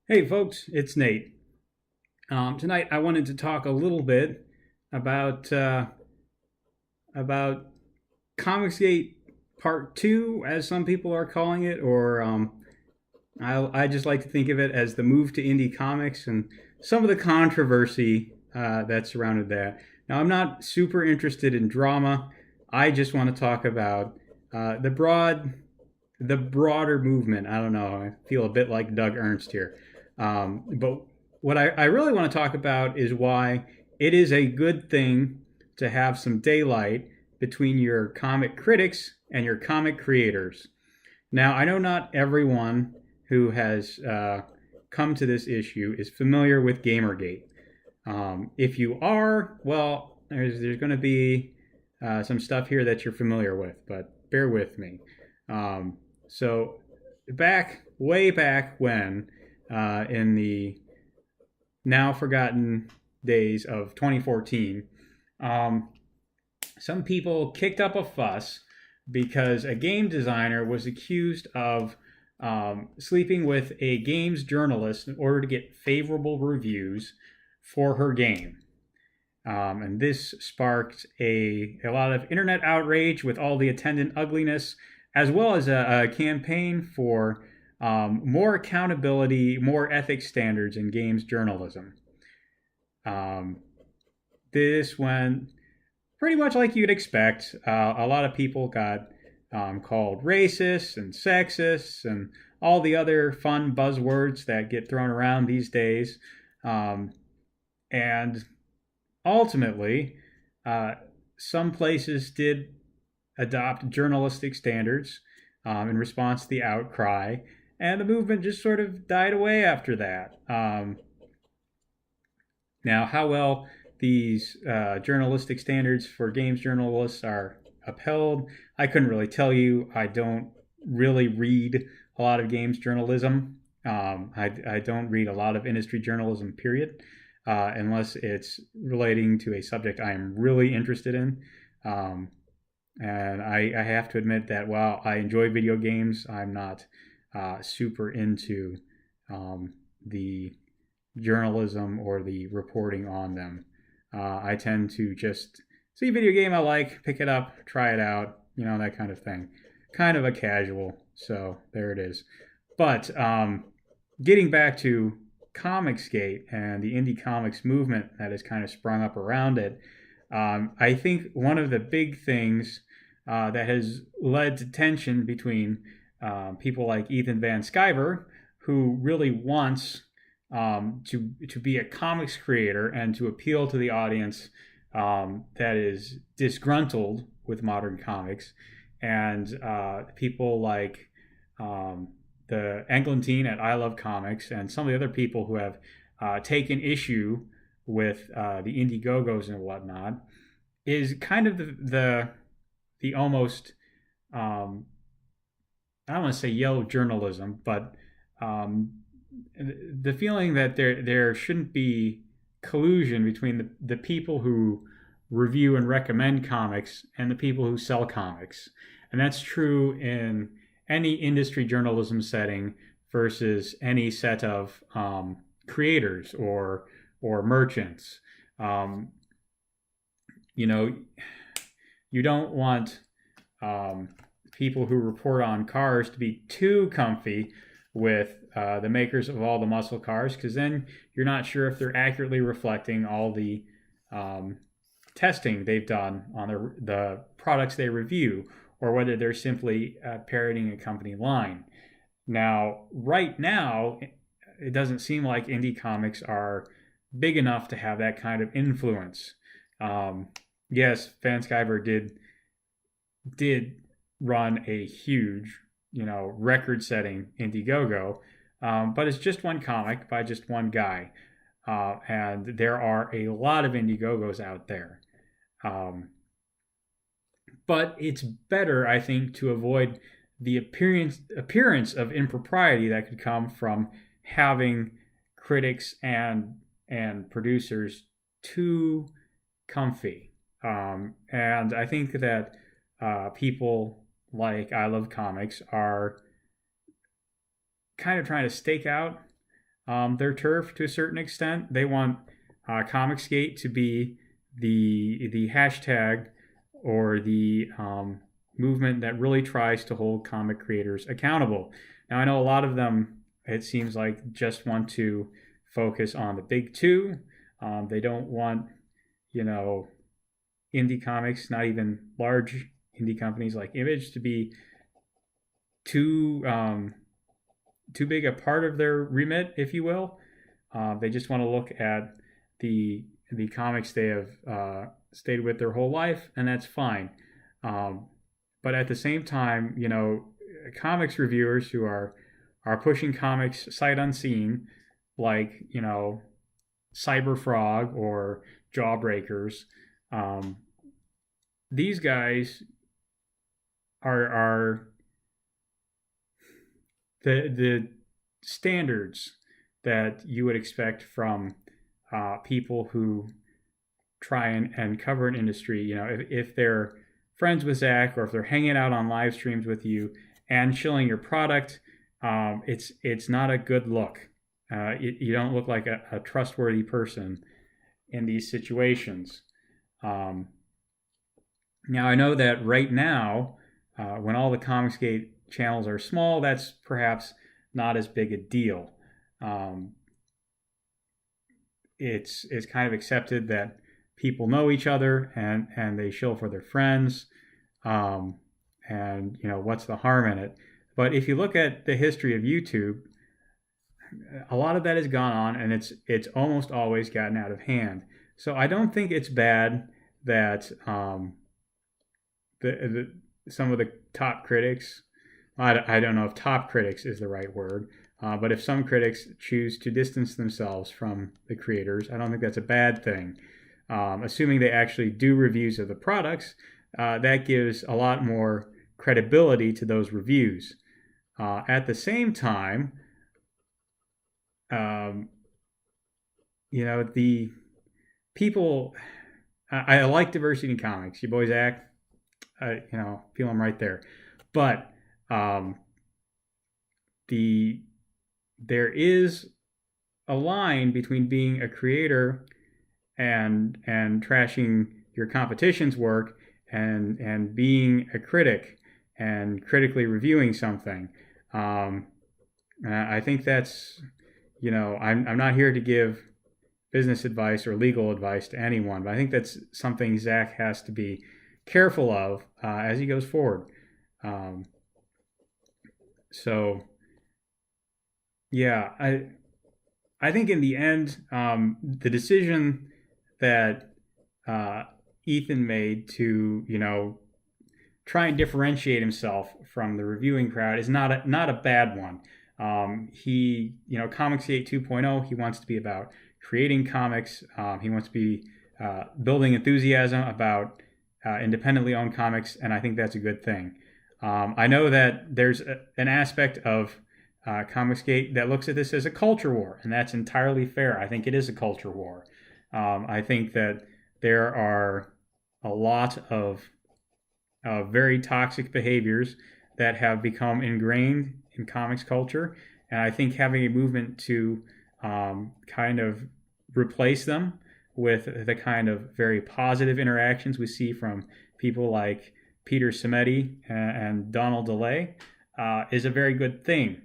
Hey folks, it's Nate. Tonight I wanted to talk a little bit about about Comicsgate Part Two, as some people are calling it, or I just like to think of it as the move to indie comics and some of the controversy that surrounded that. Now I'm not super interested in drama. I just want to talk about the broader movement. I don't know. I feel a bit like Doug Ernst here. But what I really want to talk about is why it is a good thing to have some daylight between your comic critics and your comic creators. Now, I know not everyone who has come to this issue is familiar with Gamergate. If you are, well, there's going to be some stuff here that you're familiar with, but bear with me. So way back when, in the now forgotten days of 2014, um, some people kicked up a fuss because a game designer was accused of sleeping with a games journalist in order to get favorable reviews for her game. And this sparked a lot of internet outrage with all the attendant ugliness, as well as a campaign for more accountability, more ethics standards in games journalism. Um, this went pretty much like you'd expect. A lot of people got called racist and sexist and all the other fun buzzwords that get thrown around these days. And ultimately, uh, some places did adopt journalistic standards in response to the outcry, and the movement just sort of died away after that. Now, how well these journalistic standards for games journalists are upheld, I couldn't really tell you. I don't really read a lot of games journalism. I don't read a lot of industry journalism, period, unless it's relating to a subject I am really interested in. Um, and I have to admit that while I enjoy video games, I'm not super into the journalism or the reporting on them. I tend to just see a video game I like, pick it up, try it out, that kind of thing. Kind of a casual. So there it is. But getting back to Comicsgate and the indie comics movement that has kind of sprung up around it, I think one of the big things that has led to tension between people like Ethan Van Sciver, who really wants to be a comics creator and to appeal to the audience that is disgruntled with modern comics, and people like the Eglantine at I Love Comics and some of the other people who have taken issue with the Indiegogos and whatnot, is kind of the almost I don't want to say yellow journalism, but um, the feeling that there shouldn't be collusion between the people who review and recommend comics and the people who sell comics. And that's true in any industry journalism setting versus any set of creators or merchants. Um, you know, you don't want people who report on cars to be too comfy with the makers of all the muscle cars, because then you're not sure if they're accurately reflecting all the testing they've done on the products they review, or whether they're simply parroting a company line. Now, right now, it doesn't seem like indie comics are big enough to have that kind of influence. Yes, Van Sciver did run a huge, record-setting Indiegogo, but it's just one comic by just one guy, and there are a lot of Indiegogos out there. But it's better, I think, to avoid the appearance of impropriety that could come from having critics and producers too comfy. And I think that people like I Love Comics are kind of trying to stake out their turf to a certain extent. They want Comicsgate to be the hashtag or the movement that really tries to hold comic creators accountable. Now, I know a lot of them, it seems like, just want to focus on the big two. They don't want, you know, indie comics, not even large indie companies like Image, to be too too big a part of their remit, if you will. They just want to look at the comics they have stayed with their whole life, and that's fine. Um, but at the same time, comics reviewers who are pushing comics sight unseen, like Cyberfrog or Jawbreakers, um, these guys are the standards that you would expect from people who try and cover an industry. If they're friends with Zach, or if they're hanging out on live streams with you and shilling your product, it's not a good look. You don't look like a trustworthy person in these situations. Now, I know that right now, when all the Comicsgate channels are small, that's perhaps not as big a deal. It's kind of accepted that people know each other and they shill for their friends. And what's the harm in it? But if you look at the history of YouTube, a lot of that has gone on, and it's almost always gotten out of hand. So I don't think it's bad that some of the top critics, I don't know if top critics is the right word, but if some critics choose to distance themselves from the creators, I don't think that's a bad thing. Assuming they actually do reviews of the products, that gives a lot more credibility to those reviews. At the same time, the people, I like diversity in comics. You boys act, feel them right there. But there is a line between being a creator and trashing your competition's work and being a critic and critically reviewing something. I think that's, I'm not here to give business advice or legal advice to anyone, but I think that's something Zach has to be careful of as he goes forward. So, yeah, I think in the end, the decision that Ethan made to try and differentiate himself from the reviewing crowd is not a bad one. He, Comicsgate 2.0, he wants to be about creating comics. He wants to be building enthusiasm about independently owned comics, and I think that's a good thing. I know that there's an aspect of Comicsgate that looks at this as a culture war, and that's entirely fair. I think it is a culture war. I think that there are a lot of very toxic behaviors that have become ingrained in comics culture, and I think having a movement to kind of replace them with the kind of very positive interactions we see from people like Peter Simeti and Donald DeLay is a very good thing.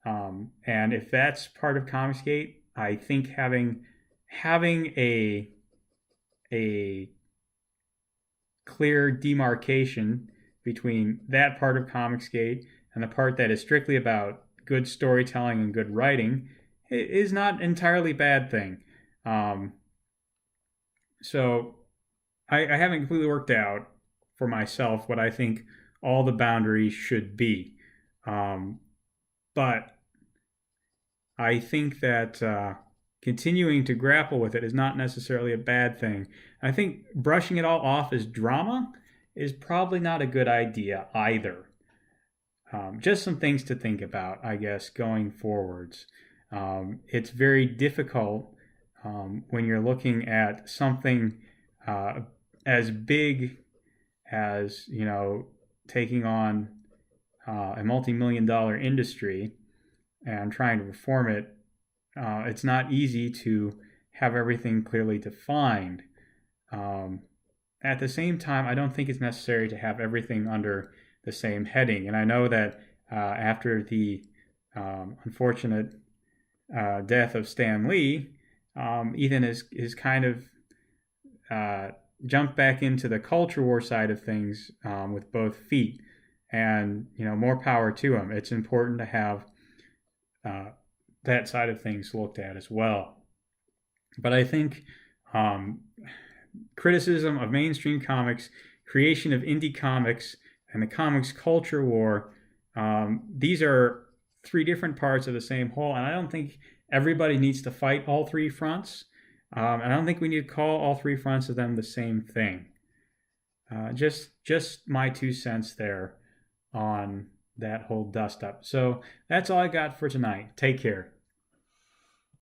And if that's part of Comicsgate, I think having a clear demarcation between that part of Comicsgate and the part that is strictly about good storytelling and good writing is not an entirely bad thing. So I haven't completely worked out for myself what I think all the boundaries should be. But I think that continuing to grapple with it is not necessarily a bad thing. I think brushing it all off as drama is probably not a good idea either. Just some things to think about, I guess, going forwards. It's very difficult when you're looking at something as big as, taking on a multi-million-dollar industry and trying to reform it it's not easy to have everything clearly defined. Um, at the same time, I don't think it's necessary to have everything under the same heading. And I know that after the unfortunate death of Stan Lee, Ethan is kind of uh, jumped back into the culture war side of things with both feet, and more power to him. It's important to have uh, that side of things looked at as well. But I think um, criticism of mainstream comics, creation of indie comics, and the comics culture war, these are three different parts of the same whole, and I don't think everybody needs to fight all three fronts. I don't think we need to call all three fronts of them the same thing. Just my 2 cents there on that whole dust up. So that's all I got for tonight. Take care.